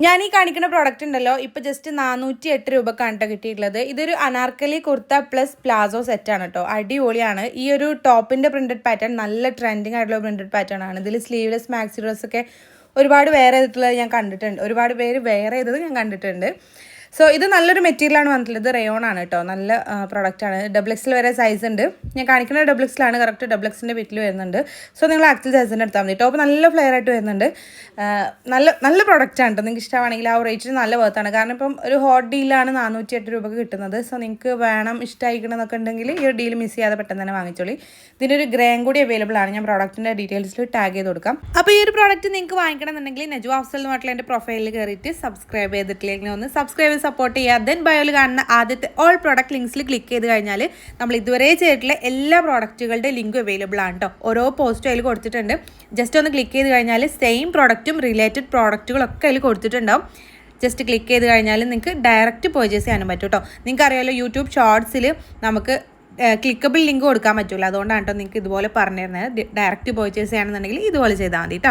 ഞാൻ ഈ കാണിക്കുന്ന പ്രോഡക്റ്റ് ഉണ്ടല്ലോ ഇപ്പോൾ ജസ്റ്റ് 408 രൂപക്കാണ് കേട്ടോ കിട്ടിയിട്ടുള്ളത്. ഇതൊരു അനാർക്കലി കുർത്ത പ്ലസ് പ്ലാസോ സെറ്റാണ് കേട്ടോ. അടിപൊളിയാണ്. ഈ ഒരു ടോപ്പിൻ്റെ പ്രിൻറ്റഡ് പാറ്റേൺ നല്ല ട്രെൻഡിങ് ആയിട്ടുള്ള പ്രിൻറ്റഡ് പാറ്റേൺ ആണ്. ഇതിൽ സ്ലീവ്ലെസ് മാക്സി ഡ്രസ്സൊക്കെ ഒരുപാട് വെയർ ചെയ്തിട്ടുള്ളത് ഞാൻ കണ്ടിട്ടുണ്ട്. ഒരുപാട് പേര് വെയർ ചെയ്തത് ഞാൻ കണ്ടിട്ടുണ്ട്. സോ ഇത് നല്ലൊരു മെറ്റീരിയലാണ് വന്നിട്ടുള്ളത്. റയോൺ ആണ് കേട്ടോ. നല്ല പ്രൊഡക്റ്റാണ്. XXL വരെ സൈസ് ഉണ്ട്. ഞാൻ കാണിക്കുന്ന XXL കറക്റ്റ് XXൻ്റെ വീട്ടിൽ വരുന്നുണ്ട്. സോ നിങ്ങൾ ആക്ച്വൽ സൈസിൻ്റെ എടുത്താൽ മതി. ടോപ്പ് നല്ല ഫ്ലെയർ ആയിട്ട് വരുന്നുണ്ട്. നല്ല പ്രൊഡക്റ്റാണ് കേട്ടോ. നിങ്ങൾക്ക് ഇഷ്ടമാണെങ്കിൽ ആ റേറ്റിന് നല്ല വർത്താണ്. കാരണം ഇപ്പം ഒരു ഹോട്ട് ഡീലാണ് 408 രൂപക്ക് കിട്ടുന്നത്. സോ നിങ്ങൾക്ക് വേണം ഇഷ്ടമായിക്കണമെന്നൊക്കെ ഉണ്ടെങ്കിൽ ഈ ഒരു ഡീൽ മിസ് ചെയ്യാതെ പെട്ടെന്ന് തന്നെ വാങ്ങിച്ചോളി. ഇതിൻ്റെ ഒരു ഗ്രേയും കൂടി അവൈലബിൾ ആണ്. ഞാൻ പ്രോഡക്റ്റിൻ്റെ ഡീറ്റെയിൽസിൽ ടാഗ് ചെയ്ത് കൊടുക്കാം. അപ്പോൾ ഈ ഒരു പ്രോഡക്റ്റ് നിങ്ങൾക്ക് വാങ്ങിക്കണമെന്നുണ്ടെങ്കിൽ നജു അഫ്സൽ എന്ന് പറഞ്ഞിട്ടുള്ള എൻ്റെ പ്രൊഫൈലിൽ കയറിയിട്ട് സബ്സ്ക്രൈബ് ചെയ്തിട്ടില്ലെങ്കിൽ ഒന്ന് സബ്സ്ക്രൈബ് സപ്പോർട്ട് ചെയ്യുക. ദെൻ ബയോയിൽ കാണുന്ന ആദ്യത്തെ ഓൾ പ്രോഡക്റ്റ് ലിങ്ക്സിൽ ക്ലിക്ക് ചെയ്ത് കഴിഞ്ഞാൽ നമ്മൾ ഇതുവരെ ചെയ്തിട്ടുള്ള എല്ലാ പ്രോഡക്റ്റുകളുടെ ലിങ്ക് അവൈലബിൾ ആണ് കേട്ടോ. ഓരോ പോസ്റ്റും അതിൽ കൊടുത്തിട്ടുണ്ട്. ജസ്റ്റ് ഒന്ന് ക്ലിക്ക് ചെയ്ത് കഴിഞ്ഞാൽ സെയിം പ്രോഡക്റ്റും റിലേറ്റഡ് പ്രോഡക്റ്റുകളൊക്കെ അതിൽ കൊടുത്തിട്ടുണ്ടാവും. ജസ്റ്റ് ക്ലിക്ക് ചെയ്ത് കഴിഞ്ഞാൽ നിങ്ങൾക്ക് ഡയറക്റ്റ് പർച്ചേസ് ചെയ്യാനും പറ്റും കേട്ടോ. നിങ്ങൾക്ക് അറിയാമല്ലോ യൂട്യൂബ് ഷോർട്സിൽ നമുക്ക് ക്ലിക്കബിൾ ലിങ്ക് കൊടുക്കാൻ പറ്റില്ല. അതുകൊണ്ടാണ് കേട്ടോ നിങ്ങൾക്ക് ഇതുപോലെ പറഞ്ഞു തരുന്നത്. ഡയറക്റ്റ് പർച്ചേസ് ചെയ്യണമെന്നുണ്ടെങ്കിൽ ഇതുപോലെ ചെയ്താൽ മതി കേട്ടോ.